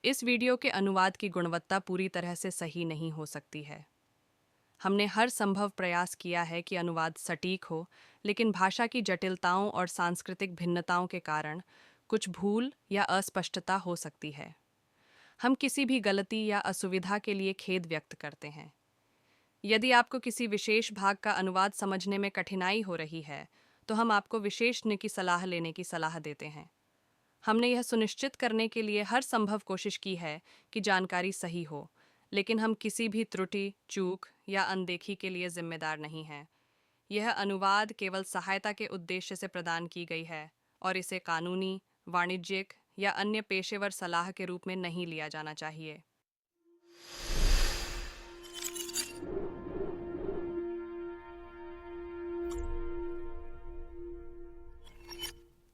इस वीडियो के अनुवाद की गुणवत्ता पूरी तरह से सही नहीं हो सकती है। हमने हर संभव प्रयास किया है कि अनुवाद सटीक हो, लेकिन भाषा की जटिलताओं और सांस्कृतिक भिन्नताओं के कारण कुछ भूल या अस्पष्टता हो सकती है। हम किसी भी गलती या असुविधा के लिए खेद व्यक्त करते हैं। यदि आपको किसी विशेष भाग का अनुवाद समझने में कठिनाई हो रही है, तो हम आपको विशेषज्ञ की सलाह लेने की सलाह देते हैं। हमने यह सुनिश्चित करने के लिए हर संभव कोशिश की है कि जानकारी सही हो, लेकिन हम किसी भी त्रुटि, चूक या अनदेखी के लिए जिम्मेदार नहीं हैं। यह अनुवाद केवल सहायता के उद्देश्य से प्रदान की गई है और इसे कानूनी, वाणिज्यिक या अन्य पेशेवर सलाह के रूप में नहीं लिया जाना चाहिए।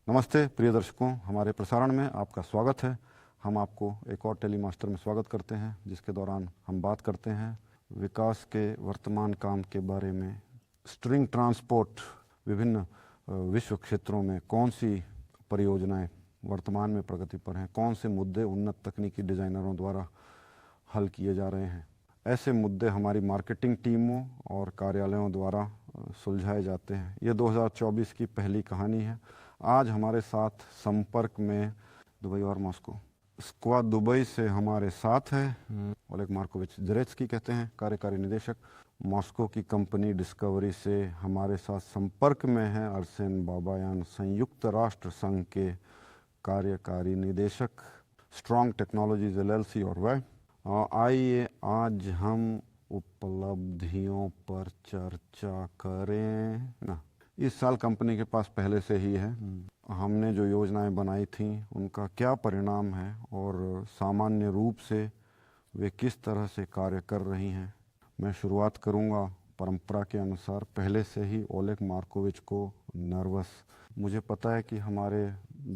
नमस्ते प्रिय दर्शकों, हमारे प्रसारण में आपका स्वागत है। हम आपको एक और टेलीमास्टर में स्वागत करते हैं, जिसके दौरान हम बात करते हैं विकास के वर्तमान काम के बारे में। स्ट्रिंग ट्रांसपोर्ट विभिन्न विश्व क्षेत्रों में कौन सी परियोजनाएं वर्तमान में प्रगति पर हैं, कौन से मुद्दे उन्नत तकनीकी डिज़ाइनरों द्वारा हल किए जा रहे हैं। ऐसे मुद्दे हमारी मार्केटिंग टीमों और कार्यालयों द्वारा सुलझाए जाते हैं। ये 2024 की पहली कहानी है। आज हमारे साथ संपर्क में दुबई और मॉस्को स्क्वाड दुबई से हमारे साथ है ओलेग मार्कोविच जरेत्स्की, कहते हैं कार्यकारी निदेशक। मॉस्को की कंपनी डिस्कवरी से हमारे साथ संपर्क में है अरसेन बाबायान, संयुक्त राष्ट्र संघ के कार्यकारी निदेशक, स्ट्रॉन्ग टेक्नोलॉजीज LLC। और वह आइए आज हम उपलब्धियों पर चर्चा करें ना। इस साल कंपनी के पास पहले से ही है, हमने जो योजनाएं बनाई थी उनका क्या परिणाम है और सामान्य रूप से वे किस तरह से कार्य कर रही हैं। मैं शुरुआत करूंगा परंपरा के अनुसार पहले से ही ओलेग मार्कोविच को नर्वस। मुझे पता है कि हमारे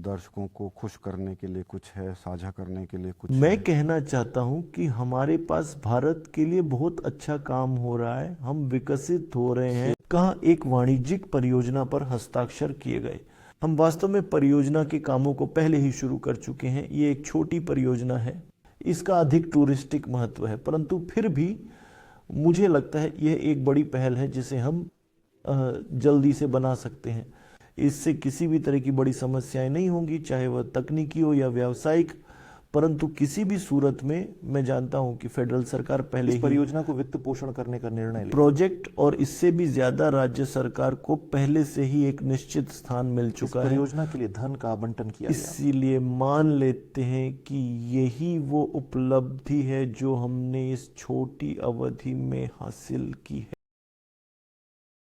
दर्शकों को खुश करने के लिए कुछ है, साझा करने के लिए कुछ मैं कहना चाहता हूं कि हमारे पास भारत के लिए बहुत अच्छा काम हो रहा है, हम विकसित हो रहे हैं। कहाँ एक वाणिज्यिक परियोजना पर हस्ताक्षर किए गए। हम वास्तव में परियोजना के कामों को पहले ही शुरू कर चुके हैं। ये एक छोटी परियोजना है, इसका अधिक टूरिस्टिक महत्व है, परंतु फिर भी मुझे लगता है यह एक बड़ी पहल है जिसे हम जल्दी से बना सकते हैं। इससे किसी भी तरह की बड़ी समस्याएं नहीं होंगी, चाहे वह तकनीकी हो या व्यावसायिक। परंतु किसी भी सूरत में मैं जानता हूं कि फेडरल सरकार पहले इस परियोजना को वित्त पोषण करने का निर्णय लिया। प्रोजेक्ट और इससे भी ज्यादा राज्य सरकार को पहले से ही एक निश्चित स्थान मिल चुका है। परियोजना के लिए धन का आवंटन किया गया। इसीलिए मान लेते हैं कि यही वो उपलब्धि है जो हमने इस छोटी अवधि में हासिल की है।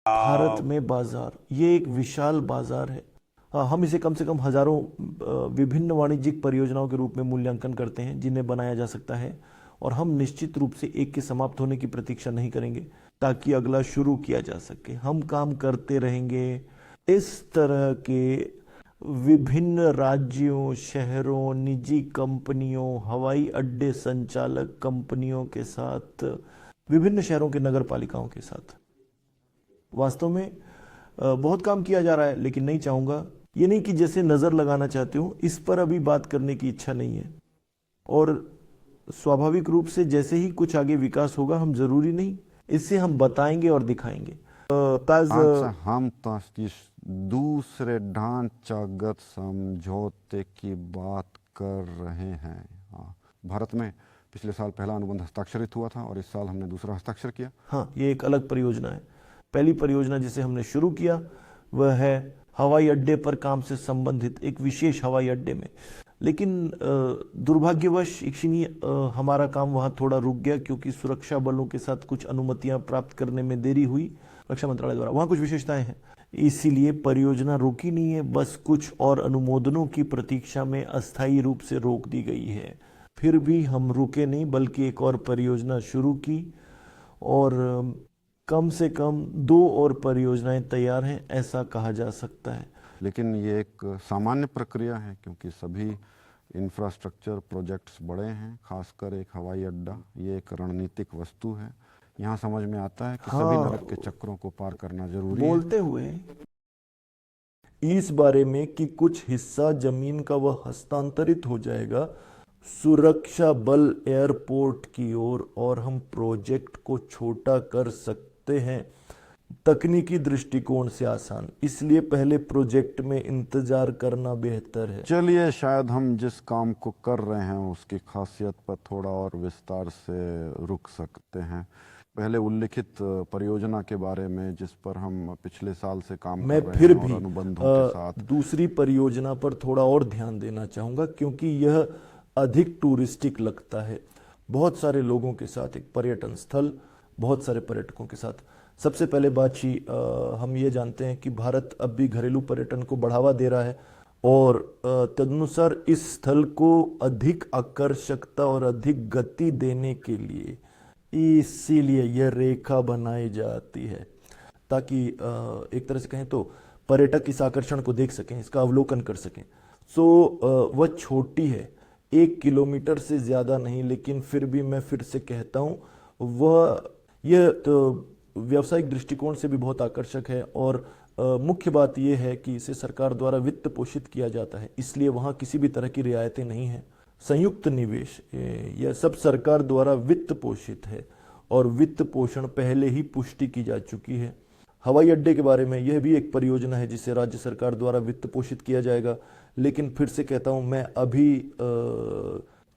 भारत में बाजार, ये एक विशाल बाजार है। हम इसे कम से कम हजारों विभिन्न वाणिज्यिक परियोजनाओं के रूप में मूल्यांकन करते हैं जिन्हें बनाया जा सकता है, और हम निश्चित रूप से एक के समाप्त होने की प्रतीक्षा नहीं करेंगे ताकि अगला शुरू किया जा सके। हम काम करते रहेंगे इस तरह के विभिन्न राज्यों, शहरों, निजी कंपनियों, हवाई अड्डे संचालक कंपनियों के साथ, विभिन्न शहरों के नगर पालिकाओं के साथ। वास्तव में बहुत काम किया जा रहा है, लेकिन नहीं चाहूँगा, ये नहीं कि जैसे नज़र लगाना चाहते हो, इस पर अभी बात करने की इच्छा नहीं है। और स्वाभाविक रूप से जैसे ही कुछ आगे विकास होगा, हम जरूरी नहीं, इससे हम बताएंगे और दिखाएंगे। हम दूसरे ढांचागत समझौते की बात कर रहे हैं। भारत में पिछले साल पहला अनुबंध हस्ताक्षरित हुआ था और इस साल हमने दूसरा हस्ताक्षर किया। हाँ, ये एक अलग परियोजना है। पहली परियोजना जिसे हमने शुरू किया वह है हवाई अड्डे पर काम से संबंधित एक विशेष हवाई अड्डे में, लेकिन दुर्भाग्यवश हमारा काम वहाँ थोड़ा रुक गया क्योंकि सुरक्षा बलों के साथ कुछ अनुमतियां प्राप्त करने में देरी हुई रक्षा मंत्रालय द्वारा। वहाँ कुछ विशेषताएं हैं, इसीलिए परियोजना रोकी नहीं है, बस कुछ और अनुमोदनों की प्रतीक्षा में अस्थायी रूप से रोक दी गई है। फिर भी हम रुके नहीं, बल्कि एक और परियोजना शुरू की और कम से कम 2 और परियोजनाएं तैयार हैं, ऐसा कहा जा सकता है। लेकिन ये एक सामान्य प्रक्रिया है क्योंकि सभी इंफ्रास्ट्रक्चर प्रोजेक्ट्स बड़े हैं, खासकर एक हवाई अड्डा ये एक रणनीतिक वस्तु है। यहाँ समझ में आता है कि सभी नरक के चक्रों को पार करना जरूरी है। बोलते हुए इस बारे में कि कुछ हिस्सा जमीन का वह हस्तांतरित हो जाएगा, सुरक्षा बल एयरपोर्ट की ओर और हम प्रोजेक्ट को छोटा कर सकते हैं। तकनीकी दृष्टिकोण से आसान, इसलिए पहले प्रोजेक्ट में इंतजार करना बेहतर है। चलिए, शायद हम जिस काम को कर रहे हैं उसकी खासियत पर थोड़ा और विस्तार से रुक सकते हैं। पहले उल्लिखित परियोजना के बारे में जिस पर हम पिछले साल से काम मैं कर रहे फिर हैं भी और अनुबंधों के साथ दूसरी परियोजना पर थोड़ा और ध्यान देना चाहूँगा, क्योंकि यह अधिक टूरिस्टिक लगता है। बहुत सारे लोगों के साथ एक पर्यटन स्थल, बहुत सारे पर्यटकों के साथ। सबसे पहले हम ये जानते हैं कि भारत अब भी घरेलू पर्यटन को बढ़ावा दे रहा है और तदनुसार इस स्थल को अधिक आकर्षकता और अधिक गति देने के लिए इसीलिए यह रेखा बनाई जाती है, ताकि एक तरह से कहें तो पर्यटक इस आकर्षण को देख सकें, इसका अवलोकन कर सकें। वह छोटी है, 1 किलोमीटर से ज़्यादा नहीं, लेकिन फिर भी मैं फिर से कहता हूँ यह तो व्यावसायिक दृष्टिकोण से भी बहुत आकर्षक है। और मुख्य बात यह है कि इसे सरकार द्वारा वित्त पोषित किया जाता है, इसलिए वहाँ किसी भी तरह की रियायतें नहीं हैं। संयुक्त निवेश, यह सब सरकार द्वारा वित्त पोषित है और वित्त पोषण पहले ही पुष्टि की जा चुकी है। हवाई अड्डे के बारे में यह भी एक परियोजना है जिसे राज्य सरकार द्वारा वित्त पोषित किया जाएगा, लेकिन फिर से कहता हूँ मैं अभी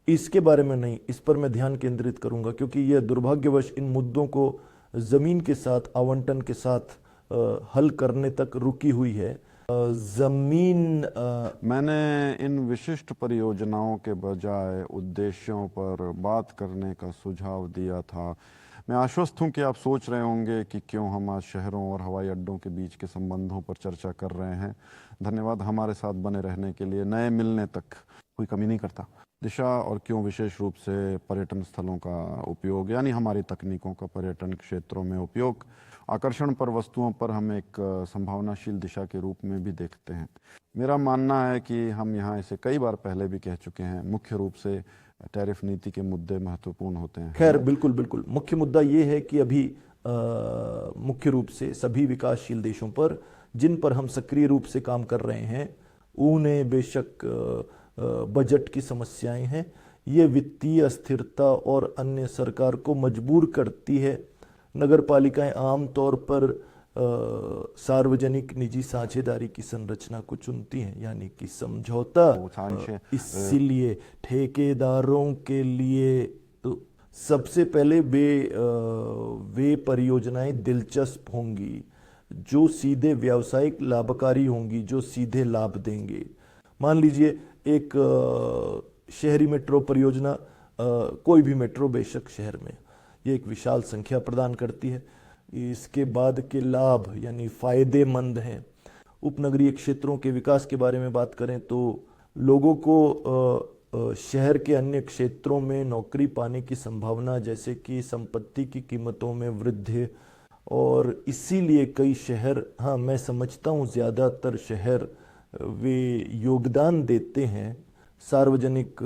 इसके बारे में नहीं, इस पर मैं ध्यान केंद्रित करूंगा, क्योंकि यह दुर्भाग्यवश इन मुद्दों को जमीन के साथ आवंटन के साथ हल करने तक रुकी हुई है। मैंने इन विशिष्ट परियोजनाओं के बजाय उद्देश्यों पर बात करने का सुझाव दिया था। मैं आश्वस्त हूं कि आप सोच रहे होंगे कि क्यों हम आज शहरों और हवाई अड्डों के बीच के संबंधों पर चर्चा कर रहे हैं। धन्यवाद हमारे साथ बने रहने के लिए। नए मिलने तक कोई कमी नहीं करता। दिशा और क्यों विशेष रूप से पर्यटन स्थलों का उपयोग, यानी हमारी तकनीकों का पर्यटन क्षेत्रों में उपयोग, आकर्षण पर वस्तुओं पर हम एक संभावनाशील दिशा के रूप में भी देखते हैं। मेरा मानना है कि हम यहाँ इसे कई बार पहले भी कह चुके हैं, मुख्य रूप से टैरिफ नीति के मुद्दे महत्वपूर्ण होते हैं। खैर, बिल्कुल बिल्कुल मुख्य मुद्दा ये है कि अभी मुख्य रूप से सभी विकासशील देशों पर जिन पर हम सक्रिय रूप से काम कर रहे हैं, उन्हें बेशक बजट की समस्याएं हैं। ये वित्तीय अस्थिरता और अन्य सरकार को मजबूर करती है। नगर पालिकाएं आमतौर पर सार्वजनिक निजी साझेदारी की संरचना को चुनती हैं, यानी कि समझौता। इसीलिए ठेकेदारों के लिए तो सबसे पहले वे परियोजनाएं दिलचस्प होंगी जो सीधे व्यावसायिक लाभकारी होंगी, जो सीधे लाभ देंगे। मान लीजिए एक शहरी मेट्रो परियोजना, कोई भी मेट्रो बेशक शहर में, ये एक विशाल संख्या प्रदान करती है। इसके बाद के लाभ यानी फायदेमंद हैं। उपनगरीय क्षेत्रों के विकास के बारे में बात करें तो लोगों को शहर के अन्य क्षेत्रों में नौकरी पाने की संभावना, जैसे कि संपत्ति की कीमतों में वृद्धि, और इसीलिए कई शहर, हाँ मैं समझता हूँ ज़्यादातर शहर वे योगदान देते हैं सार्वजनिक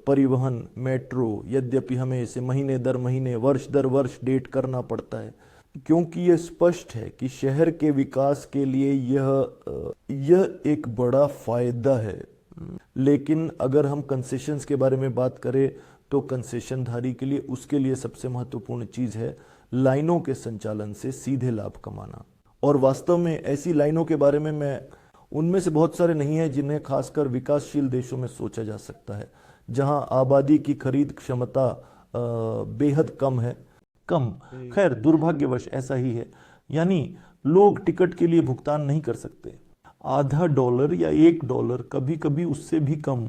परिवहन, मेट्रो। यद्यपि हमें इसे महीने दर महीने, वर्ष दर वर्ष डेट करना पड़ता है, क्योंकि यह स्पष्ट है कि शहर के विकास के लिए यह एक बड़ा फायदा है। लेकिन अगर हम कंसेशंस के बारे में बात करें तो कंसेशनधारी के लिए, उसके लिए सबसे महत्वपूर्ण चीज़ है लाइनों के संचालन से सीधे लाभ कमाना। और वास्तव में ऐसी लाइनों के बारे में उनमें से बहुत सारे नहीं हैं जिन्हें खासकर विकासशील देशों में सोचा जा सकता है, जहां आबादी की खरीद क्षमता बेहद कम है। खैर, दुर्भाग्यवश ऐसा ही है, यानी लोग टिकट के लिए भुगतान नहीं कर सकते। आधा डॉलर या $1, कभी कभी उससे भी कम,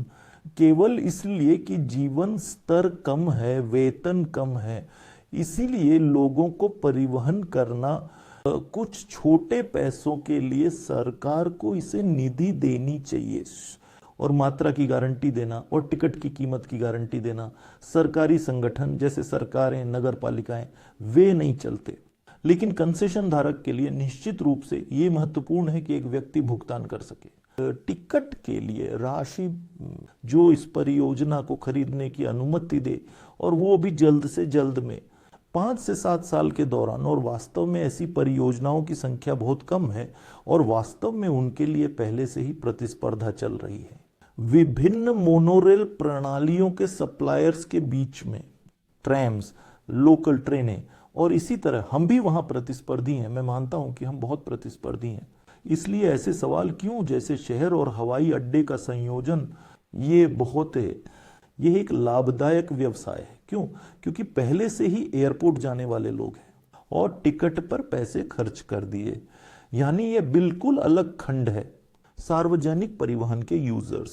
केवल इसलिए कि जीवन स्तर कम है, वेतन कम है। इसीलिए लोगों को परिवहन करना कुछ छोटे पैसों के लिए सरकार को इसे निधि देनी चाहिए, और मात्रा की गारंटी देना और टिकट की कीमत की गारंटी देना। सरकारी संगठन जैसे सरकारें, नगर पालिकाएं, वे नहीं चलते। लेकिन कंसेशन धारक के लिए निश्चित रूप से ये महत्वपूर्ण है कि एक व्यक्ति भुगतान कर सके। टिकट के लिए राशि जो इस परियोजना को खरीदने की अनुमति दे, और वो भी जल्द से जल्द में 5 से 7 साल के दौरान। और वास्तव में ऐसी परियोजनाओं की संख्या बहुत कम है, और वास्तव में उनके लिए पहले से ही प्रतिस्पर्धा चल रही है। विभिन्न मोनोरेल प्रणालियों के सप्लायर्स के बीच में, ट्रैम्स, लोकल ट्रेनें, और इसी तरह हम भी वहां प्रतिस्पर्धी हैं। मैं मानता हूं कि हम बहुत प्रतिस्पर्धी हैं। इसलिए ऐसे सवाल क्यों जैसे शहर और हवाई अड्डे का संयोजन, ये बहुत है, ये एक लाभदायक व्यवसाय है। क्यों? क्योंकि पहले से ही एयरपोर्ट जाने वाले लोग हैं और टिकट पर पैसे खर्च कर दिए, यानी ये बिल्कुल अलग खंड है। सार्वजनिक परिवहन के यूजर्स,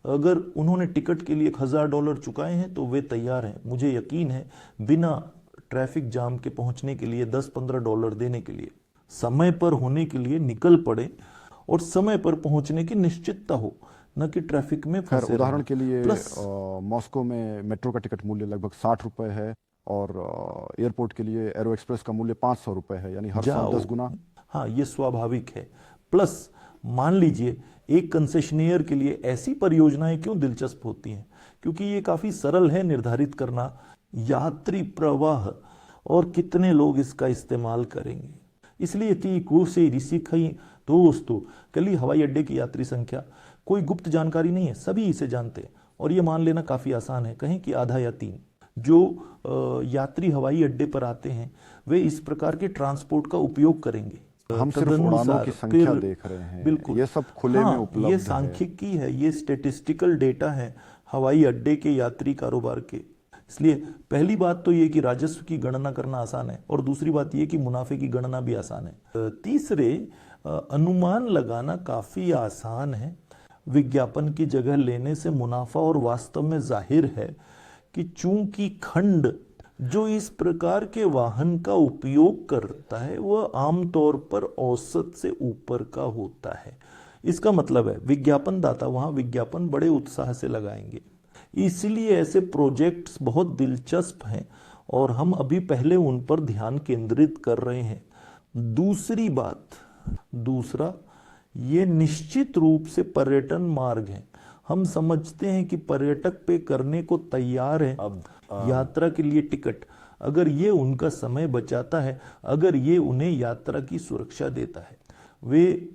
अगर उन्होंने टिकट के लिए $1000 चुकाए हैं तो वे तैयार हैं, मुझे यकीन है, बिना ट्रैफिक जाम के पहुंचने के लिए, $10-15 देने के लिए, समय पर होने के लिए निकल पड़े और समय पर पहुंचने की निश्चितता हो, न कि ट्रैफिक में खैर फंसे उदाहरण रहें। के लिए प्लस मॉस्को में मेट्रो का टिकट मूल्य लगभग 60 रुपए है और एयरपोर्ट के लिए एरो एक्सप्रेस का मूल्य 500 रुपए है, यानी हर साल 10 गुना। हाँ, ये स्वाभाविक है। प्लस मान लीजिए एक कंसेशनियर के लिए ऐसी परियोजनाएं क्यों दिलचस्प होती हैं? क्योंकि ये काफी सरल है निर्धारित करना, यात्री प्रवाह और कितने लोग इसका इस्तेमाल करेंगे। इसलिए कि कोसे रिसिखई दोस्तों, कल हवाई अड्डे की यात्री संख्या कोई गुप्त जानकारी नहीं है, सभी इसे जानते हैं और ये मान लेना काफी आसान है, कहें कि आधा या 3 जो यात्री हवाई अड्डे पर आते हैं वे इस प्रकार के ट्रांसपोर्ट का उपयोग करेंगे। हम सिर्फ उड़ानों की संख्या देख रहे हैं, बिल्कुल, ये सब खुले में उपलब्ध ये है। सांख्यिकी है, ये स्टेटिस्टिकल डेटा है हवाई अड्डे के यात्री कारोबार के। इसलिए पहली बात तो ये कि राजस्व की गणना करना आसान है और दूसरी बात ये कि मुनाफे की गणना भी आसान है। तीसरे, अनुमान लगाना काफी आसान है। विज्ञापन की जगह लेने से मुनाफा, और वास्तव में जाहिर है कि चूंकि खंड जो इस प्रकार के वाहन का उपयोग करता है वह आमतौर पर औसत से ऊपर का होता है। इसका मतलब है विज्ञापन दाता वहां विज्ञापन बड़े उत्साह से लगाएंगे। इसलिए ऐसे प्रोजेक्ट्स बहुत दिलचस्प हैं और हम अभी पहले उन पर ध्यान केंद्रित कर रहे हैं। दूसरा, ये निश्चित रूप से पर्यटन मार्ग है। हम समझते हैं कि पर्यटक पे करने को तैयार है यात्रा के लिए टिकट, अगर ये उनका समय बचाता है, अगर ये उन्हें यात्रा की सुरक्षा देता है, वे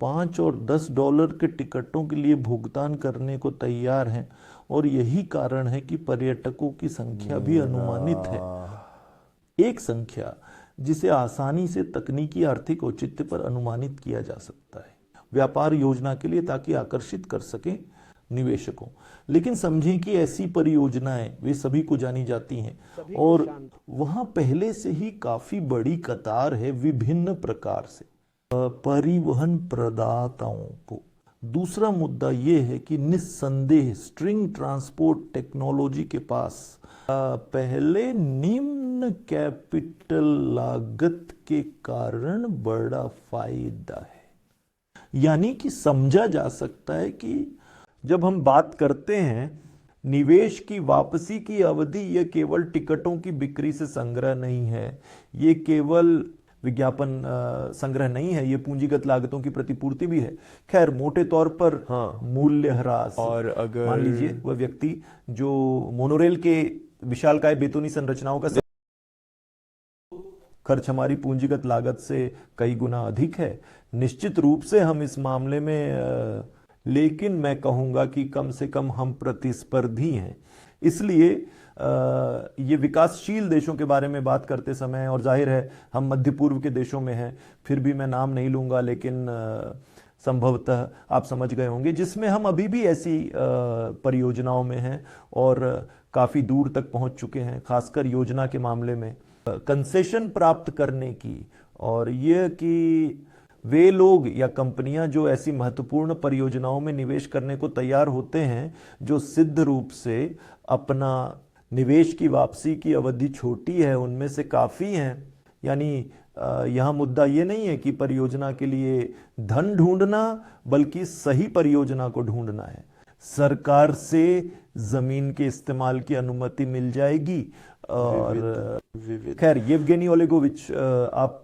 $5 और $10 के टिकटों के लिए भुगतान करने को तैयार हैं। और यही कारण है कि पर्यटकों की संख्या भी अनुमानित है, एक संख्या जिसे आसानी से तकनीकी आर्थिक औचित्य पर अनुमानित किया जा सकता है व्यापार योजना के लिए, ताकि आकर्षित कर सकें निवेशकों। लेकिन समझें कि ऐसी परियोजनाएं वे सभी को जानी जाती हैं और वहां पहले से ही काफी बड़ी कतार है विभिन्न प्रकार से परिवहन प्रदाताओं को। दूसरा मुद्दा यह है कि निस्संदेह स्ट्रिंग ट्रांसपोर्ट टेक्नोलॉजी के पास पहले निम्न कैपिटल लागत के कारण बड़ा फायदा है। यानी कि समझा जा सकता है कि जब हम बात करते हैं निवेश की वापसी की अवधि, यह केवल टिकटों की बिक्री से संग्रह नहीं है, ये केवल विज्ञापन संग्रह नहीं है, ये पूंजीगत लागतों की प्रतिपूर्ति भी है। खैर मोटे तौर पर मूल्य ह्रास, और अगर मान लीजिए वह व्यक्ति जो मोनोरेल के विशालकाय बेतुनी संरचनाओं का खर्च हमारी पूंजीगत लागत से कई गुना अधिक है, निश्चित रूप से हम इस मामले में लेकिन मैं कहूंगा कि कम से कम हम प्रतिस्पर्धी हैं। इसलिए ये विकासशील देशों के बारे में बात करते समय, और जाहिर है हम मध्य पूर्व के देशों में हैं, फिर भी मैं नाम नहीं लूंगा, लेकिन संभवतः आप समझ गए होंगे, जिसमें हम अभी भी ऐसी परियोजनाओं में हैं और काफी दूर तक पहुंच चुके हैं, खासकर योजना के मामले में कंसेशन प्राप्त करने की। और यह कि वे लोग या कंपनियां जो ऐसी महत्वपूर्ण परियोजनाओं में निवेश करने को तैयार होते हैं, जो सिद्ध रूप से अपना निवेश की वापसी की अवधि छोटी है, उनमें से काफी हैं। यानी यहाँ मुद्दा ये नहीं है कि परियोजना के लिए धन ढूंढना, बल्कि सही परियोजना को ढूंढना है। सरकार से जमीन के इस्तेमाल की अनुमति मिल जाएगी। और खैर येवगेनी ओलेगोविच, आप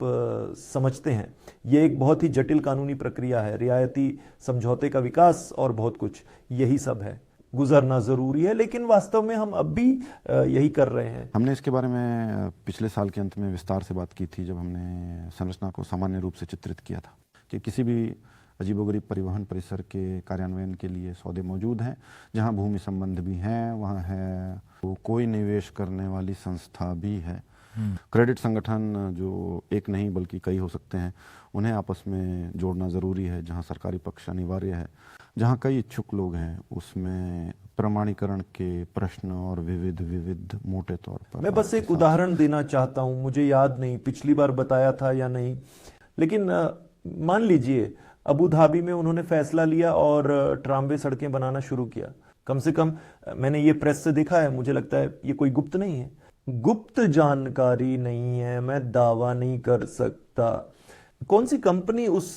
समझते हैं ये एक बहुत ही जटिल कानूनी प्रक्रिया है, रियायती समझौते का विकास और बहुत कुछ, यही सब है, गुजरना जरूरी है, लेकिन वास्तव में हम अब भी यही कर रहे हैं। हमने इसके बारे में पिछले साल के अंत में विस्तार से बात की थी, जब हमने संरचना को सामान्य रूप से चित्रित किया था कि किसी भी अजीबोगरीब परिवहन परिसर के कार्यान्वयन के लिए सौदे मौजूद हैं। जहां भूमि संबंध भी हैं वहां है तो कोई निवेश करने वाली संस्था भी है। क्रेडिट संगठन जो एक नहीं बल्कि कई हो सकते हैं, उन्हें आपस में जोड़ना ज़रूरी है। जहां सरकारी पक्ष अनिवार्य है, जहां कई इच्छुक लोग हैं, उसमें प्रमाणीकरण के प्रश्न और विविध मोटे तौर पर मैं बस एक उदाहरण देना चाहता हूं, मुझे याद नहीं पिछली बार बताया था या नहीं, लेकिन मान लीजिए अबू धाबी में उन्होंने फैसला लिया और ट्रामवे सड़कें बनाना शुरू किया। कम से कम मैंने ये प्रेस से देखा है, मुझे लगता है ये कोई गुप्त नहीं है, गुप्त जानकारी नहीं है, मैं दावा नहीं कर सकता। कौन सी कंपनी उस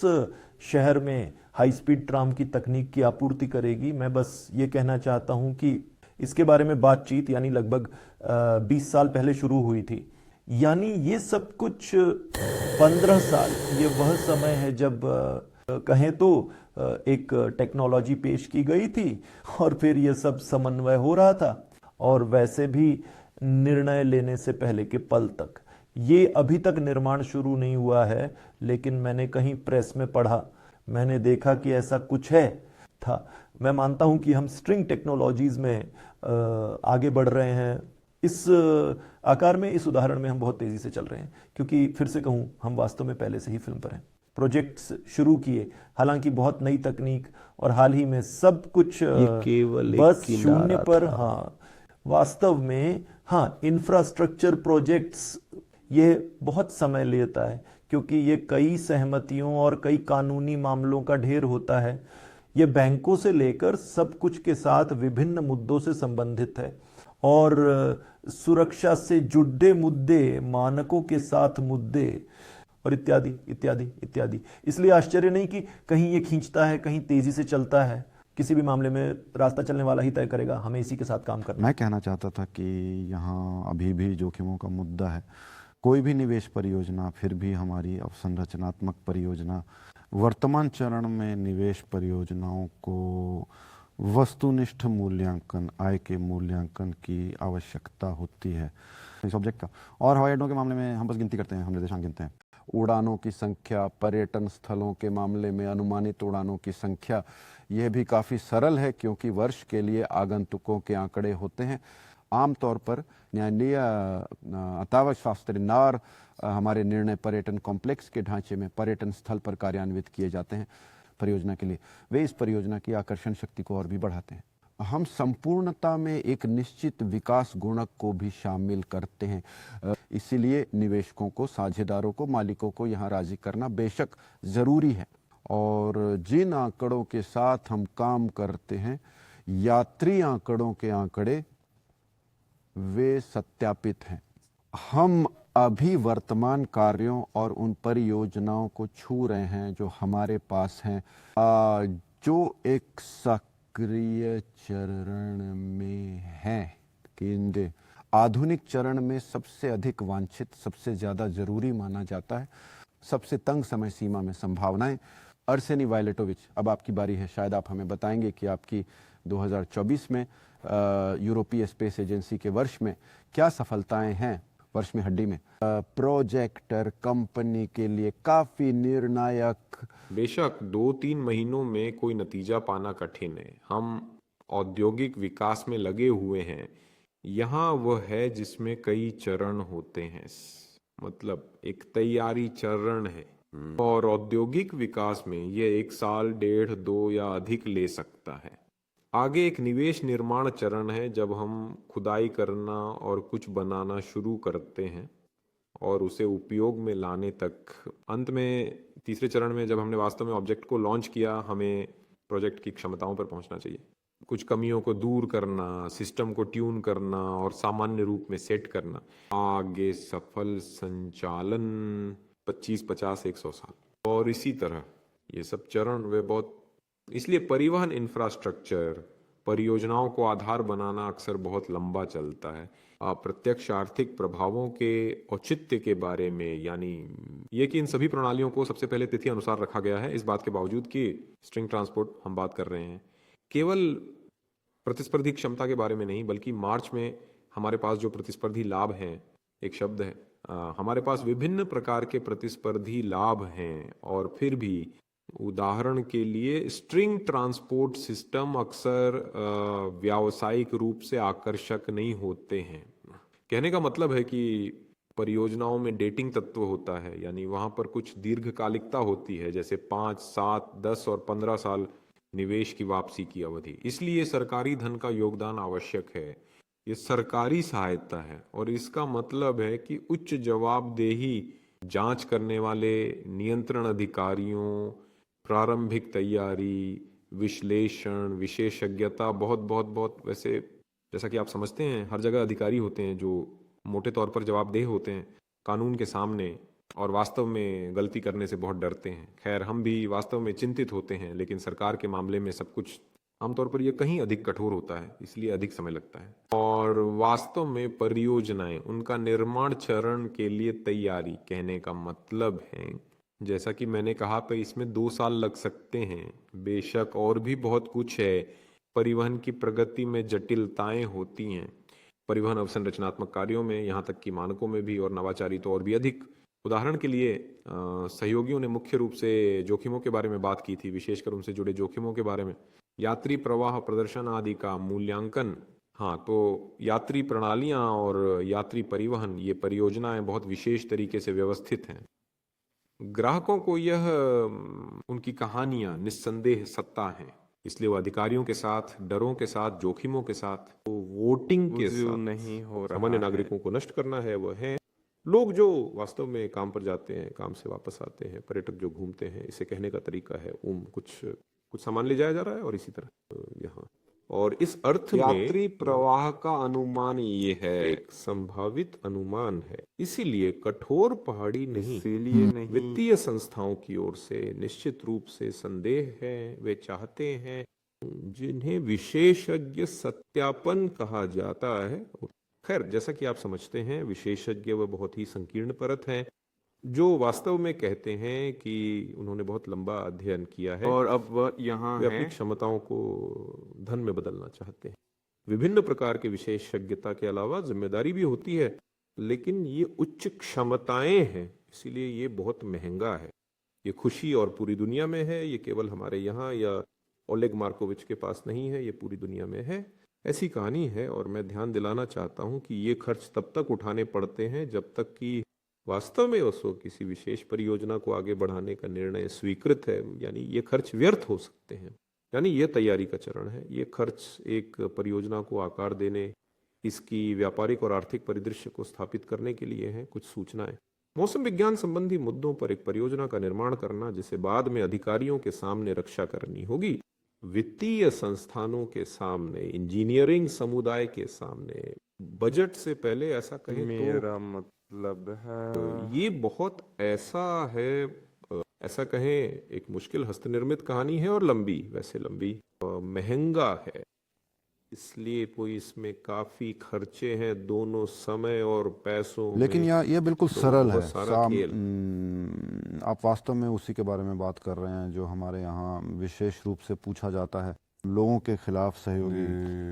शहर में हाई स्पीड ट्राम की तकनीक की आपूर्ति करेगी? मैं बस ये कहना चाहता हूं कि इसके बारे में बातचीत यानी लगभग 20 साल पहले शुरू हुई थी। यानी ये सब कुछ 15 साल, ये वह समय है जब कहें तो एक टेक्नोलॉजी पेश की गई थी और फिर ये सब समन्वय हो रहा था। और वैसे भी निर्णय लेने से पहले के पल तक ये अभी तक निर्माण शुरू नहीं हुआ है, लेकिन मैंने कहीं प्रेस में पढ़ा, मैंने देखा कि ऐसा कुछ है था। मैं मानता हूं कि हम स्ट्रिंग टेक्नोलॉजीज में आगे बढ़ रहे हैं। इस आकार में, इस उदाहरण में हम बहुत तेजी से चल रहे हैं, क्योंकि फिर से कहूं, हम वास्तव में पहले से ही फिल्म पर हैं। प्रोजेक्ट्स शुरू किए, हालांकि बहुत नई तकनीक, और हाल ही में सब कुछ केवल बस शून्य पर। हाँ, वास्तव में हाँ, इंफ्रास्ट्रक्चर प्रोजेक्ट्स ये बहुत समय लेता है, क्योंकि ये कई सहमतियों और कई कानूनी मामलों का ढेर होता है। ये बैंकों से लेकर सब कुछ के साथ विभिन्न मुद्दों से संबंधित है, और सुरक्षा से जुड़े मुद्दे, मानकों के साथ मुद्दे, और इत्यादि इत्यादि इत्यादि। इसलिए आश्चर्य नहीं कि कहीं ये खींचता है, कहीं तेजी से चलता है। किसी भी मामले में रास्ता चलने वाला ही तय करेगा, हमें इसी के साथ काम करना। मैं कहना चाहता था कि यहाँ अभी भी जोखिमों का मुद्दा है। कोई भी निवेश परियोजना, फिर भी हमारी अवसंरचनात्मक परियोजना, वर्तमान चरण में निवेश परियोजनाओं को वस्तुनिष्ठ मूल्यांकन, आय के मूल्यांकन की आवश्यकता होती है इस ऑब्जेक्ट का। और हवाई अड्डों के मामले में हम बस गिनती करते हैं, हम निर्देशांक गिनते हैं। उड़ानों की संख्या, पर्यटन स्थलों के मामले में अनुमानित उड़ानों की संख्या, यह भी काफ़ी सरल है, क्योंकि वर्ष के लिए आगंतुकों के आंकड़े होते हैं। आमतौर पर न्यायालय अतावश शास्त्री नार हमारे निर्णय पर्यटन कॉम्प्लेक्स के ढांचे में पर्यटन स्थल पर कार्यान्वित किए जाते हैं परियोजना के लिए। वे इस परियोजना की आकर्षण शक्ति को और भी बढ़ाते हैं। हम संपूर्णता में एक निश्चित विकास गुणक को भी शामिल करते हैं। इसीलिए निवेशकों को, साझेदारों को, मालिकों को यहाँ राजी करना बेशक ज़रूरी है। और जिन आंकड़ों के साथ हम काम करते हैं, यात्री आंकड़ों के आंकड़े, वे सत्यापित हैं। हम अभी वर्तमान कार्यों और उन परियोजनाओं को छू रहे हैं जो हमारे पास हैं, जो एक सक्रिय चरण में है। केंद्र आधुनिक चरण में सबसे अधिक वांछित, सबसे ज़्यादा ज़रूरी माना जाता है। सबसे तंग समय सीमा में संभावनाएं। अर्सेनी वायलेटोविच, अब आपकी बारी है। शायद आप हमें बताएंगे कि आपकी 2024 में यूरोपीय स्पेस एजेंसी के वर्ष में क्या सफलताएं हैं। वर्ष में हड्डी में प्रोजेक्टर कंपनी के लिए काफ़ी निर्णायक। बेशक 2-3 महीनों में कोई नतीजा पाना कठिन है। हम औद्योगिक विकास में लगे हुए हैं। यहाँ वह है जिसमें कई चरण होते हैं, मतलब एक तैयारी चरण है, और औद्योगिक विकास में यह 1 साल, 1.5, 2 या अधिक ले सकता है। आगे एक निवेश निर्माण चरण है, जब हम खुदाई करना और कुछ बनाना शुरू करते हैं और उसे उपयोग में लाने तक। अंत में तीसरे चरण में, जब हमने वास्तव में ऑब्जेक्ट को लॉन्च किया, हमें प्रोजेक्ट की क्षमताओं पर पहुंचना चाहिए। कुछ कमियों को दूर करना, सिस्टम को ट्यून करना और सामान्य रूप में सेट करना। आगे सफल संचालन 25, 50, 100 साल। और इसी तरह ये सब चरण वे बहुत, इसलिए परिवहन इंफ्रास्ट्रक्चर परियोजनाओं को आधार बनाना अक्सर बहुत लंबा चलता है। अप्रत्यक्ष आर्थिक प्रभावों के औचित्य के बारे में, यानी ये कि इन सभी प्रणालियों को सबसे पहले तिथि अनुसार रखा गया है, इस बात के बावजूद कि स्ट्रिंग ट्रांसपोर्ट हम बात कर रहे हैं, केवल प्रतिस्पर्धी क्षमता के बारे में नहीं, बल्कि मार्च में हमारे पास जो प्रतिस्पर्धी लाभ हैं, एक शब्द है, हमारे पास विभिन्न प्रकार के प्रतिस्पर्धी लाभ हैं, और फिर भी उदाहरण के लिए स्ट्रिंग ट्रांसपोर्ट सिस्टम अक्सर व्यावसायिक रूप से आकर्षक नहीं होते हैं। कहने का मतलब है कि परियोजनाओं में डेटिंग तत्व होता है, यानी वहां पर कुछ दीर्घकालिकता होती है, जैसे 5, 7, 10 और 15 साल निवेश की वापसी की अवधि। इसलिए सरकारी धन का योगदान आवश्यक है। ये सरकारी सहायता है और इसका मतलब है कि उच्च जवाबदेही, जांच करने वाले नियंत्रण अधिकारियों, प्रारंभिक तैयारी, विश्लेषण, विशेषज्ञता, बहुत बहुत बहुत, वैसे जैसा कि आप समझते हैं हर जगह अधिकारी होते हैं जो मोटे तौर पर जवाबदेह होते हैं कानून के सामने और वास्तव में गलती करने से बहुत डरते हैं। खैर, हम भी वास्तव में चिंतित होते हैं, लेकिन सरकार के मामले में सब कुछ आमतौर पर यह कहीं अधिक कठोर होता है, इसलिए अधिक समय लगता है। और वास्तव में परियोजनाएं, उनका निर्माण चरण के लिए तैयारी, कहने का मतलब है, जैसा कि मैंने कहा, तो इसमें 2 साल लग सकते हैं। बेशक और भी बहुत कुछ है। परिवहन की प्रगति में जटिलताएं होती हैं, परिवहन अवसंरचनात्मक कार्यों में, यहाँ तक कि मानकों में भी, और नवाचारी तो और भी अधिक। उदाहरण के लिए सहयोगियों ने मुख्य रूप से जोखिमों के बारे में बात की थी, विशेषकर उनसे जुड़े जोखिमों के बारे में, यात्री प्रवाह, प्रदर्शन आदि का मूल्यांकन। हाँ, तो यात्री प्रणालियाँ और यात्री परिवहन, ये परियोजनाएं बहुत विशेष तरीके से व्यवस्थित हैं। ग्राहकों को यह उनकी कहानियां निस्संदेह सत्ता हैं, इसलिए वो अधिकारियों के साथ, डरों के साथ, जोखिमों के साथ, वोटिंग के साथ नहीं हो रहा। सामान्य नागरिकों को नष्ट करना है, वो है लोग जो वास्तव में काम पर जाते हैं, काम से वापस आते हैं, पर्यटक जो घूमते हैं। इसे कहने का तरीका है कुछ सामान ले जाया जा रहा है और इसी तरह यहाँ, और इस अर्थ में यात्री प्रवाह का अनुमान ये है, एक संभावित अनुमान है। इसीलिए कठोर पहाड़ी नहीं, वित्तीय संस्थाओं की ओर से निश्चित रूप से संदेह है। वे चाहते हैं, जिन्हें विशेषज्ञ सत्यापन कहा जाता है। खैर, जैसा कि आप समझते हैं, विशेषज्ञ वह बहुत ही संकीर्ण परत है जो वास्तव में कहते हैं कि उन्होंने बहुत लंबा अध्ययन किया है और अब वह यहाँ वे अपनी क्षमताओं को धन में बदलना चाहते हैं। विभिन्न प्रकार के विशेषज्ञता के अलावा जिम्मेदारी भी होती है, लेकिन ये उच्च क्षमताएं हैं, इसीलिए ये बहुत महंगा है। ये खुशी और पूरी दुनिया में है, ये केवल हमारे यहाँ या ओलेग मार्कोविच के पास नहीं है, ये पूरी दुनिया में है। ऐसी कहानी है, और मैं ध्यान दिलाना चाहता हूँ कि ये खर्च तब तक उठाने पड़ते हैं जब तक कि वास्तव में उसको किसी विशेष परियोजना को आगे बढ़ाने का निर्णय स्वीकृत है। यानी ये खर्च व्यर्थ हो सकते हैं। यानी ये तैयारी का चरण है। ये खर्च एक परियोजना को आकार देने, इसकी व्यापारिक और आर्थिक परिदृश्य को स्थापित करने के लिए है। कुछ सूचनाएं, मौसम विज्ञान संबंधी मुद्दों पर एक परियोजना का निर्माण करना, जिसे बाद में अधिकारियों के सामने रक्षा करनी होगी, वित्तीय संस्थानों के सामने, इंजीनियरिंग समुदाय के सामने, बजट से पहले, ऐसा कहें मेरा मतलब है ये बहुत ऐसा है, ऐसा कहें एक मुश्किल हस्तनिर्मित कहानी है और लंबी, वैसे लंबी, महंगा है। इसलिए कोई इसमें काफी खर्चे हैं, दोनों समय और पैसों लेकिन में। ये बिल्कुल सरल है। खेल। आप वास्तव में उसी के बारे में बात कर रहे हैं जो हमारे यहाँ विशेष रूप से पूछा जाता है। लोगों के खिलाफ सहयोगी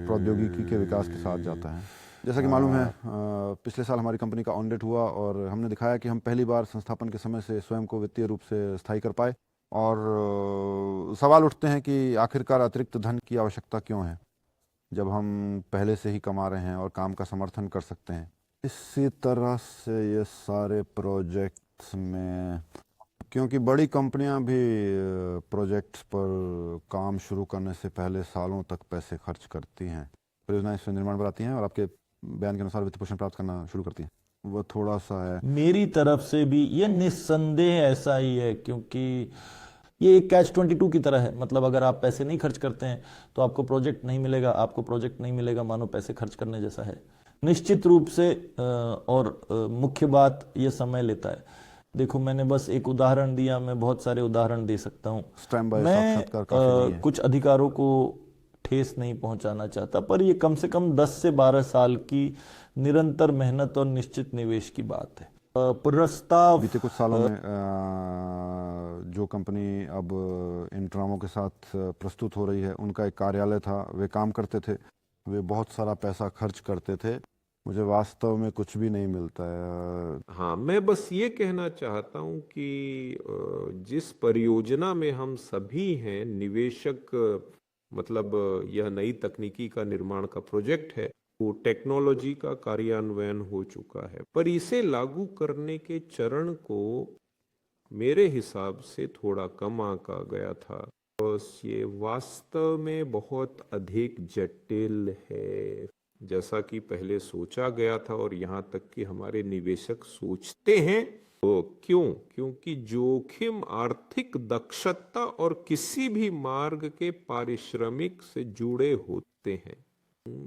प्रौद्योगिकी के विकास के साथ जाता है। जैसा कि मालूम है, पिछले साल हमारी कंपनी का ऑडिट हुआ और हमने दिखाया कि हम पहली बार संस्थापन के समय से स्वयं को वित्तीय रूप से स्थायी कर पाए। और सवाल उठते हैं कि आखिरकार अतिरिक्त धन की आवश्यकता क्यों है, जब हम पहले से ही कमा रहे हैं और काम का समर्थन कर सकते हैं। इसी तरह से ये सारे प्रोजेक्ट्स में, क्योंकि बड़ी कंपनियां भी प्रोजेक्ट्स पर काम शुरू करने से पहले सालों तक पैसे खर्च करती हैं, परियोजनाएं इसमें निर्माण पर आती हैं और आपके बयान के अनुसार वित्त पोषण प्राप्त करना शुरू करती हैं। वो थोड़ा सा है। मेरी तरफ से भी ये निस्संदेह ऐसा ही है, क्योंकि ये एक कैच-22 की तरह है। मतलब अगर आप पैसे नहीं खर्च करते हैं तो आपको प्रोजेक्ट नहीं मिलेगा, आपको प्रोजेक्ट नहीं मिलेगा, मानो पैसे खर्च करने जैसा है निश्चित रूप से। और मुख्य बात ये समय लेता है। देखो, मैंने बस एक उदाहरण दिया, मैं बहुत सारे उदाहरण दे सकता हूँ। मैं कुछ अधिकारों को ठेस नहीं पहुंचाना चाहता, पर ये कम से कम 10 से 12 साल की निरंतर मेहनत और निश्चित निवेश की बात है। प्रस्ताव बीते कुछ सालों में जो कंपनी अब इन ड्रामों के साथ प्रस्तुत हो रही है, उनका एक कार्यालय था, वे काम करते थे, वे बहुत सारा पैसा खर्च करते थे मुझे वास्तव में कुछ भी नहीं मिलता है। हाँ, मैं बस ये कहना चाहता हूँ कि जिस परियोजना में हम सभी हैं निवेशक, मतलब यह नई तकनीकी का निर्माण का प्रोजेक्ट है, वो टेक्नोलॉजी का कार्यान्वयन हो चुका है, पर इसे लागू करने के चरण को मेरे हिसाब से थोड़ा कम आंका गया था। बस ये वास्तव में बहुत अधिक जटिल है, जैसा कि पहले सोचा गया था और यहाँ तक कि हमारे निवेशक सोचते हैं। तो क्यों? क्योंकि जोखिम आर्थिक दक्षता और किसी भी मार्ग के पारिश्रमिक से जुड़े होते हैं।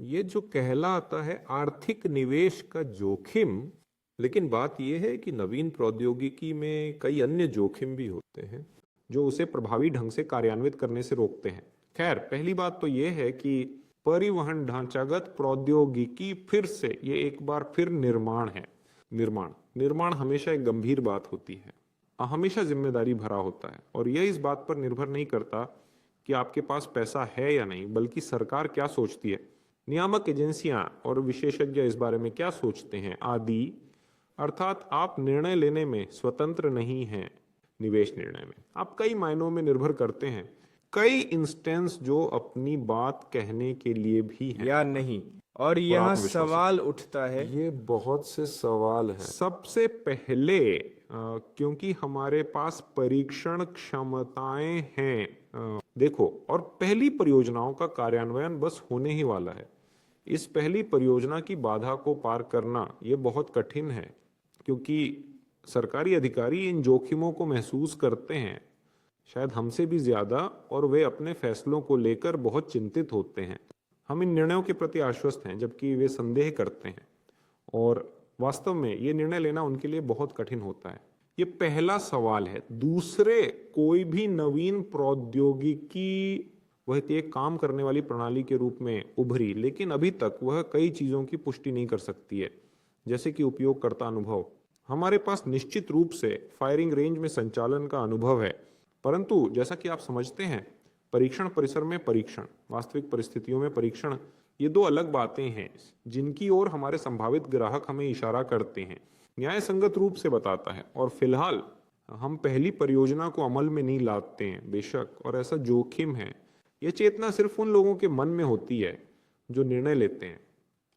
ये जो कहलाता है आर्थिक निवेश का जोखिम, लेकिन बात यह है कि नवीन प्रौद्योगिकी में कई अन्य जोखिम भी होते हैं जो उसे प्रभावी ढंग से कार्यान्वित करने से रोकते हैं। खैर, पहली बात तो यह है कि परिवहन ढांचागत प्रौद्योगिकी फिर से ये एक बार फिर निर्माण है। निर्माण हमेशा एक गंभीर बात होती है, हमेशा जिम्मेदारी भरा होता है, और यह इस बात पर निर्भर नहीं करता कि आपके पास पैसा है या नहीं, बल्कि सरकार क्या सोचती है, नियामक एजेंसियां और विशेषज्ञ इस बारे में क्या सोचते हैं आदि। अर्थात आप निर्णय लेने में स्वतंत्र नहीं हैं। निवेश निर्णय में आप कई मायनों में निर्भर करते हैं, कई इंस्टेंस जो अपनी बात कहने के लिए भी हैं या नहीं। और यहाँ आत्मविश्वास सवाल उठता है, ये बहुत से सवाल हैं। सबसे पहले क्योंकि हमारे पास परीक्षण क्षमताएं हैं, देखो, और पहली परियोजनाओं का कार्यान्वयन बस होने ही वाला है। इस पहली परियोजना की बाधा को पार करना ये बहुत कठिन है, क्योंकि सरकारी अधिकारी इन जोखिमों को महसूस करते हैं, शायद हमसे भी ज्यादा, और वे अपने फैसलों को लेकर बहुत चिंतित होते हैं। हम इन निर्णयों के प्रति आश्वस्त हैं, जबकि वे संदेह करते हैं, और वास्तव में ये निर्णय लेना उनके लिए बहुत कठिन होता है। ये पहला सवाल है। दूसरे, कोई भी नवीन प्रौद्योगिकी वह एक काम करने वाली प्रणाली के रूप में उभरी, लेकिन अभी तक वह कई चीजों की पुष्टि नहीं कर सकती है, जैसे कि उपयोगकर्ता अनुभव। हमारे पास निश्चित रूप से फायरिंग रेंज में संचालन का अनुभव है, परंतु जैसा कि आप समझते हैं, परीक्षण परिसर में परीक्षण, वास्तविक परिस्थितियों में परीक्षण, ये दो अलग बातें हैं जिनकी ओर हमारे संभावित ग्राहक हमें इशारा करते हैं, न्याय संगत रूप से बताता है। और फिलहाल हम पहली परियोजना को अमल में नहीं लाते हैं, बेशक, और ऐसा जोखिम है। यह चेतना सिर्फ उन लोगों के मन में होती है जो निर्णय लेते हैं,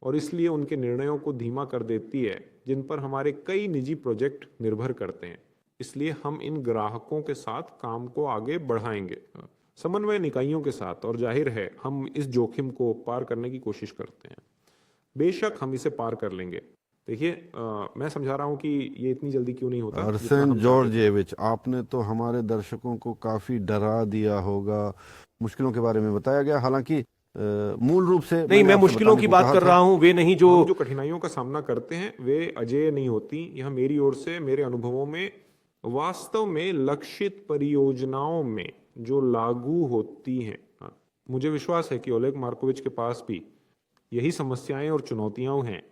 और इसलिए उनके निर्णयों को धीमा कर देती है जिन पर हमारे कई निजी प्रोजेक्ट निर्भर करते हैं। इसलिए हम इन ग्राहकों के साथ काम को आगे बढ़ाएंगे, समन्वय निकायों के साथ, और जाहिर है हम इस जोखिम को पार करने की कोशिश करते हैं। बेशक हम इसे पार कर लेंगे। देखिए, मैं समझा रहा हूँ कि ये इतनी जल्दी क्यों नहीं होता। अर्सेन जॉर्जेविच, आपने तो हमारे दर्शकों को काफी डरा दिया होगा। मुश्किलों के बारे में बताया गया, हालांकि मूल रूप से नहीं, मैं मुश्किलों की बात कर रहा हूं, वे नहीं जो कठिनाइयों का सामना करते हैं वे अजेय नहीं होती। यह मेरी ओर से, मेरे अनुभवों में, वास्तव में लक्षित परियोजनाओं में जो लागू होती हैं। मुझे विश्वास है कि ओलेग मार्कोविच के पास भी यही समस्याएं और चुनौतियां हैं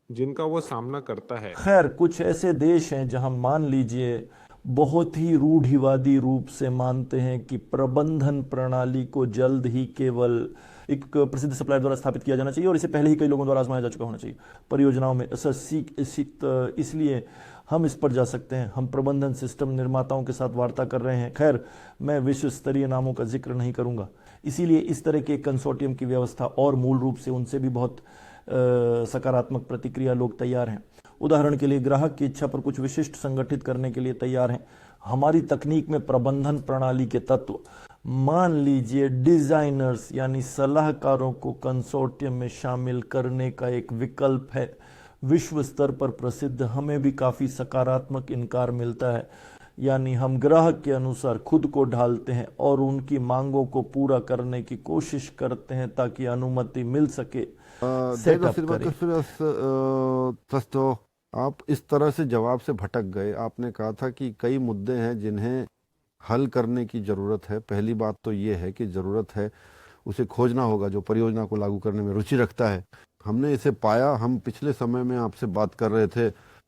जिनका वह सामना करता है। खैर, कुछ ऐसे देश हैं जहां मान लीजिए बहुत ही रूढ़िवादी रूप से मानते हैं कि प्रबंधन प्रणाली को जल्द ही केवल एक प्रसिद्ध सप्लायर द्वारा स्थापित किया जाना चाहिए, और इसे पहले ही कई लोगों द्वारा आजमाया जा चुका होना चाहिए परियोजनाओं में। इसलिए हम इस पर जा सकते हैं। हम प्रबंधन सिस्टम निर्माताओं के साथ वार्ता कर रहे हैं। खैर, मैं विश्व स्तरीय नामों का जिक्र नहीं करूंगा, इसीलिए इस तरह के कंसोर्टियम की व्यवस्था, और मूल रूप से उनसे भी बहुत सकारात्मक प्रतिक्रिया लोग तैयार हैं। उदाहरण के लिए, ग्राहक की इच्छा पर कुछ विशिष्ट संगठित करने के लिए तैयार हैं। हमारी तकनीक में प्रबंधन प्रणाली के तत्व, मान लीजिए डिजाइनर्स यानी सलाहकारों को कंसोर्टियम में शामिल करने का एक विकल्प है। विश्व स्तर पर प्रसिद्ध, हमें भी काफी सकारात्मक इनकार मिलता है। यानी हम ग्राहक के अनुसार खुद को ढालते हैं और उनकी मांगों को पूरा करने की कोशिश करते हैं ताकि अनुमति मिल सके। तो आप इस तरह से जवाब से भटक गए। आपने कहा था कि कई मुद्दे हैं जिन्हें हल करने की ज़रूरत है। पहली बात तो ये है कि ज़रूरत है, उसे खोजना होगा जो परियोजना को लागू करने में रुचि रखता है। हमने इसे पाया। हम पिछले समय में आपसे बात कर रहे थे,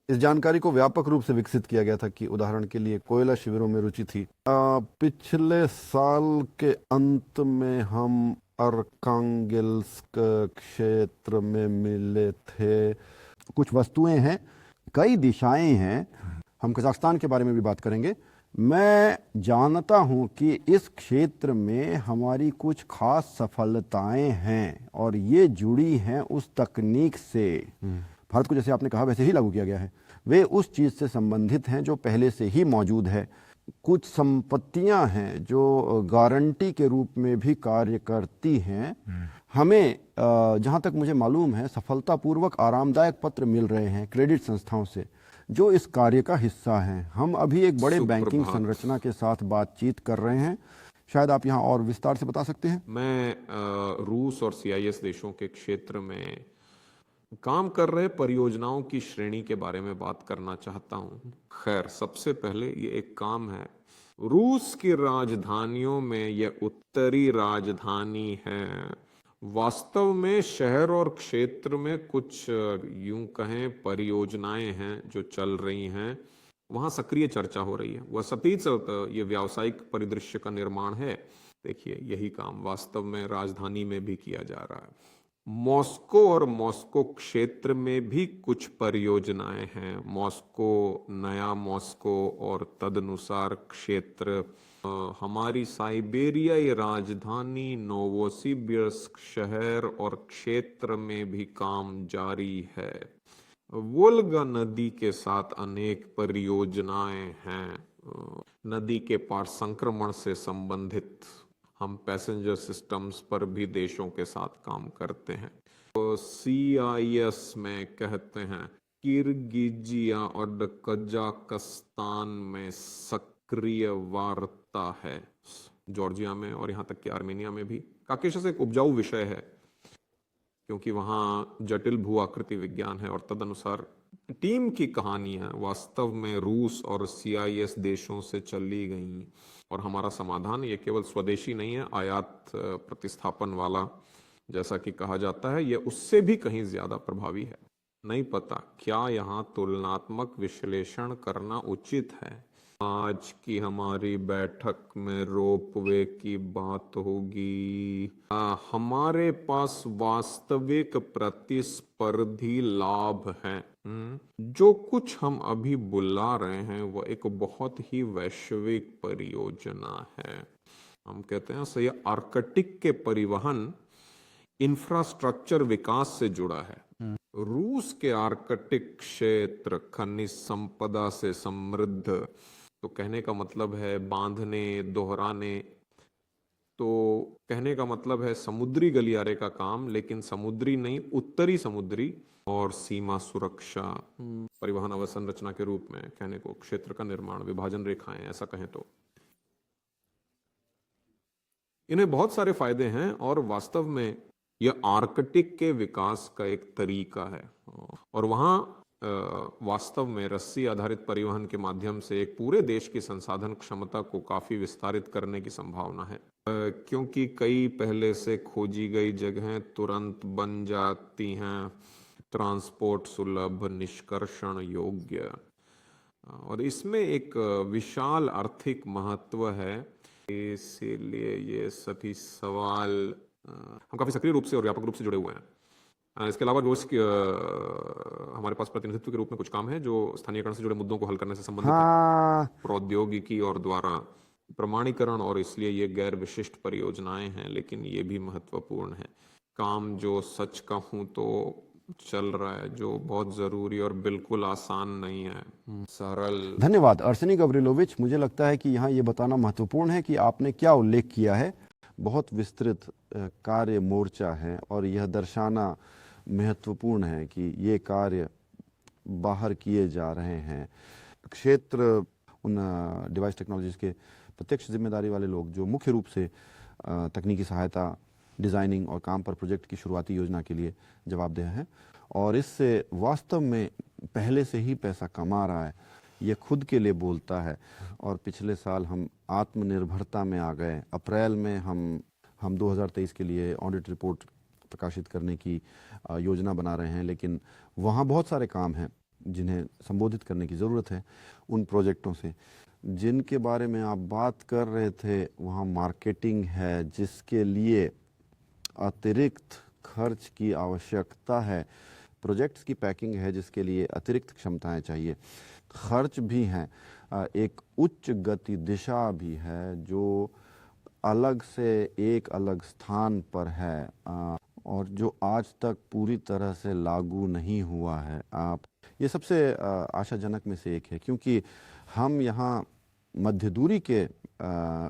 इस जानकारी को व्यापक रूप से विकसित किया गया था कि उदाहरण के लिए कोयला शिविरों में रुचि थी। पिछले साल के अंत में हम अर्खांगिल्स्क क्षेत्र में मिले थे। कुछ वस्तुएं हैं, कई दिशाएं हैं। हम कजाकिस्तान के बारे में भी बात करेंगे। मैं जानता हूं कि इस क्षेत्र में हमारी कुछ खास सफलताएं हैं और ये जुड़ी हैं उस तकनीक से। भारत को जैसे आपने कहा वैसे ही लागू किया गया है। वे उस चीज़ से संबंधित हैं जो पहले से ही मौजूद है। कुछ संपत्तियां हैं जो गारंटी के रूप में भी कार्य करती हैं। हमें जहां तक मुझे मालूम है सफलतापूर्वक आरामदायक पत्र मिल रहे हैं क्रेडिट संस्थाओं से जो इस कार्य का हिस्सा हैं। हम अभी एक बड़े बैंकिंग संरचना के साथ बातचीत कर रहे हैं। शायद आप यहाँ और विस्तार से बता सकते हैं। मैं रूस और CIS देशों के क्षेत्र में काम कर रहे परियोजनाओं की श्रेणी के बारे में बात करना चाहता हूं। खैर, सबसे पहले ये एक काम है। रूस की राजधानियों में यह उत्तरी राजधानी है। वास्तव में शहर और क्षेत्र में कुछ यूं कहें परियोजनाएं हैं जो चल रही हैं। वहां सक्रिय चर्चा हो रही है। वह सतीत ये व्यावसायिक परिदृश्य का निर्माण है। देखिए, यही काम वास्तव में राजधानी में भी किया जा रहा है। मॉस्को और मॉस्को क्षेत्र में भी कुछ परियोजनाएं हैं। मॉस्को, नया मॉस्को और तदनुसार क्षेत्र। हमारी साइबेरियाई राजधानी नोवोसिबिर्स्क शहर और क्षेत्र में भी काम जारी है। वोल्गा नदी के साथ अनेक परियोजनाएं हैं। नदी के पार संक्रमण से संबंधित हम पैसेंजर सिस्टम्स पर भी देशों के साथ काम करते हैं। तो CIS में कहते हैं किर्गिजिया और कजाकिस्तान में सक्रिय वार्ता है। जॉर्जिया में और यहाँ तक कि आर्मेनिया में भी। काकेशस एक उपजाऊ विषय है क्योंकि वहाँ जटिल भू आकृति विज्ञान है और तदनुसार टीम की कहानियां वास्तव में रूस और CIS देशों से चली गई। और हमारा समाधान ये केवल स्वदेशी नहीं है, आयात प्रतिस्थापन वाला जैसा कि कहा जाता है, यह उससे भी कहीं ज्यादा प्रभावी है। नहीं पता क्या यहाँ तुलनात्मक विश्लेषण करना उचित है। आज की हमारी बैठक में रोपवे की बात होगी। हमारे पास वास्तविक प्रतिस्पर्धी लाभ हैं। जो कुछ हम अभी बुला रहे हैं वह एक बहुत ही वैश्विक परियोजना है। हम कहते हैं सही, आर्कटिक के परिवहन इंफ्रास्ट्रक्चर विकास से जुड़ा है। रूस के आर्कटिक क्षेत्र खनिज संपदा से समृद्ध। तो कहने का मतलब है बांधने, दोहराने, तो कहने का मतलब है समुद्री गलियारे का काम, लेकिन समुद्री नहीं, उत्तरी समुद्री और सीमा सुरक्षा, परिवहन अवसंरचना के रूप में कहने को, क्षेत्र का निर्माण, विभाजन रेखाएं, ऐसा कहें तो। इन्हें बहुत सारे फायदे हैं और वास्तव में यह आर्कटिक के विकास का एक तरीका है। और वहां वास्तव में रस्सी आधारित परिवहन के माध्यम से एक पूरे देश की संसाधन क्षमता को काफी विस्तारित करने की संभावना है, क्योंकि कई पहले से खोजी गई जगहें तुरंत बन जाती हैं, ट्रांसपोर्ट सुलभ, निष्कर्षण योग्य, और इसमें एक विशाल आर्थिक महत्व है। इसीलिए ये सभी सवाल हम काफी सक्रिय रूप से और व्यापक रूप से जुड़े हुए हैं। इसके अलावा जो हमारे पास प्रतिनिधित्व के रूप में कुछ काम है जो स्थानीयकरण से जुड़े मुद्दों को हल करने से संबंधित है, प्रौद्योगिकी और द्वारा प्रमाणीकरण, और इसलिए ये गैर विशिष्ट परियोजनाएं हैं, लेकिन ये भी महत्वपूर्ण है। काम जो सच कहूं तो चल रहा है, जो बहुत जरूरी और बिल्कुल आसान नहीं है, सरल। धन्यवाद अर्सेनी गवरिलोविच। मुझे लगता है कि यहाँ ये बताना महत्वपूर्ण है कि आपने क्या उल्लेख किया है। बहुत विस्तृत कार्य मोर्चा है और यह दर्शाना महत्वपूर्ण है कि ये कार्य बाहर किए जा रहे हैं। क्षेत्र उन डिवाइस टेक्नोलॉजीज के प्रत्यक्ष जिम्मेदारी वाले लोग जो मुख्य रूप से तकनीकी सहायता, डिज़ाइनिंग और काम पर प्रोजेक्ट की शुरुआती योजना के लिए जवाबदेह हैं, और इससे वास्तव में पहले से ही पैसा कमा रहा है। ये खुद के लिए बोलता है। और पिछले साल हम आत्मनिर्भरता में आ गए। अप्रैल में हम 2023 के लिए ऑडिट रिपोर्ट प्रकाशित करने की योजना बना रहे हैं, लेकिन वहाँ बहुत सारे काम हैं जिन्हें संबोधित करने की ज़रूरत है। उन प्रोजेक्टों से जिनके बारे में आप बात कर रहे थे, वहाँ मार्केटिंग है जिसके लिए अतिरिक्त खर्च की आवश्यकता है। प्रोजेक्ट्स की पैकिंग है जिसके लिए अतिरिक्त क्षमताएं चाहिए, खर्च भी हैं, एक उच्च गति दिशा भी है जो अलग से एक अलग स्थान पर है और जो आज तक पूरी तरह से लागू नहीं हुआ है। ये सबसे आशाजनक में से एक है, क्योंकि हम यहाँ मध्य दूरी के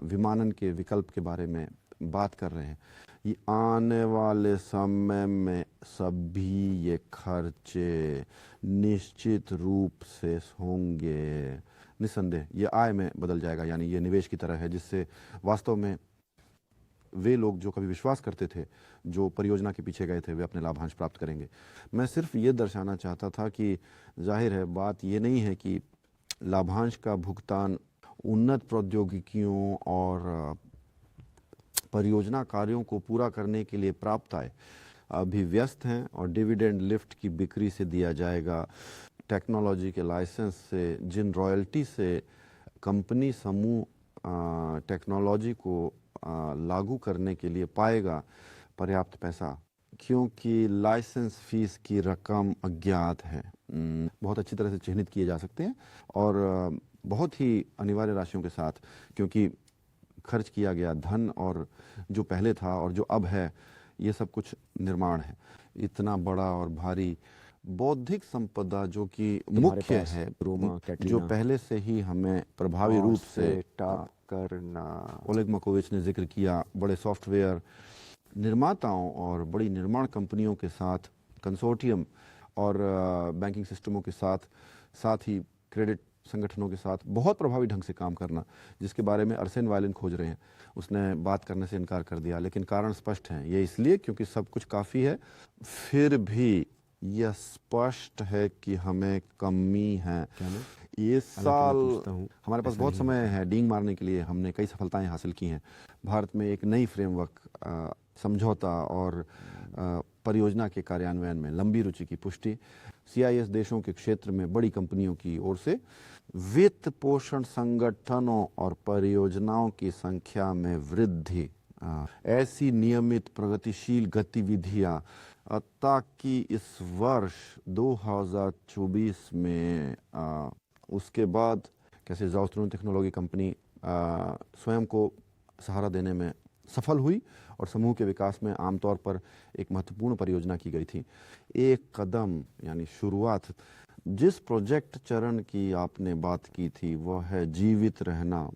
विमानन के विकल्प के बारे में बात कर रहे हैं। ये आने वाले समय में सभी ये खर्चे निश्चित रूप से होंगे, निस्संदेह ये आय में बदल जाएगा, यानी ये निवेश की तरह है जिससे वास्तव में वे लोग जो कभी विश्वास करते थे, जो परियोजना के पीछे गए थे, वे अपने लाभांश प्राप्त करेंगे। मैं सिर्फ ये दर्शाना चाहता था कि जाहिर है बात ये नहीं है कि लाभांश का भुगतान उन्नत प्रौद्योगिकियों और परियोजना कार्यों को पूरा करने के लिए प्राप्त आय अभी व्यस्त हैं और डिविडेंड लिफ्ट की बिक्री से दिया जाएगा। टेक्नोलॉजी के लाइसेंस से, जिन रॉयल्टी से कंपनी समूह टेक्नोलॉजी को लागू करने के लिए पाएगा पर्याप्त पैसा, क्योंकि लाइसेंस फीस की रकम अज्ञात है, बहुत अच्छी तरह से चिन्हित किए जा सकते हैं और बहुत ही अनिवार्य राशियों के साथ, क्योंकि खर्च किया गया धन और जो पहले था और जो अब है, ये सब कुछ निर्माण है। इतना बड़ा और भारी बौद्धिक संपदा जो कि मुख्य है, जो पहले से ही हमें प्रभावी रूप से करना। ओलेग माकोविच ने जिक्र किया, बड़े सॉफ्टवेयर निर्माताओं और बड़ी निर्माण कंपनियों के साथ कंसोर्टियम और बैंकिंग सिस्टमों के साथ ही क्रेडिट संगठनों के साथ बहुत प्रभावी ढंग से काम करना, जिसके बारे में अर्सेन वायलिन खोज रहे हैं। उसने बात करने से इनकार कर दिया, लेकिन कारण स्पष्ट है। ये इसलिए क्योंकि सब कुछ काफ़ी है, फिर भी यह स्पष्ट है कि हमें कमी है। ये साल हमारे पास बहुत समय है डींग मारने के लिए। हमने कई सफलताएं हासिल की हैं। भारत में एक नई फ्रेमवर्क, समझौता और परियोजना के कार्यान्वयन में लंबी रुचि की पुष्टि, CIS देशों के क्षेत्र में बड़ी कंपनियों की ओर से वित्त पोषण संगठनों और परियोजनाओं की संख्या में वृद्धि, ऐसी नियमित प्रगतिशील गतिविधियां ताकि इस वर्ष 2024 में उसके बाद कैसे ज़ाओस्ट्रून टेक्नोलॉजी कंपनी स्वयं को सहारा देने में सफल हुई और समूह के विकास में आमतौर पर एक महत्वपूर्ण परियोजना की गई थी। एक कदम यानी शुरुआत। जिस प्रोजेक्ट चरण की आपने बात की थी वह है जीवित रहना,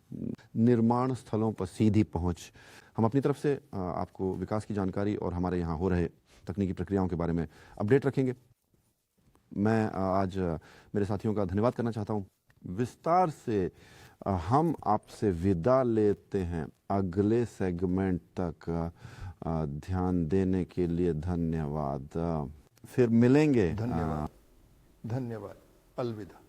निर्माण स्थलों पर सीधी पहुंच। हम अपनी तरफ से आपको विकास की जानकारी और हमारे यहाँ हो रहे तकनीकी प्रक्रियाओं के बारे में अपडेट रखेंगे। मैं आज मेरे साथियों का धन्यवाद करना चाहता हूँ। विस्तार से हम आपसे विदा लेते हैं। अगले सेगमेंट तक ध्यान देने के लिए धन्यवाद। फिर मिलेंगे। धन्यवाद। अलविदा।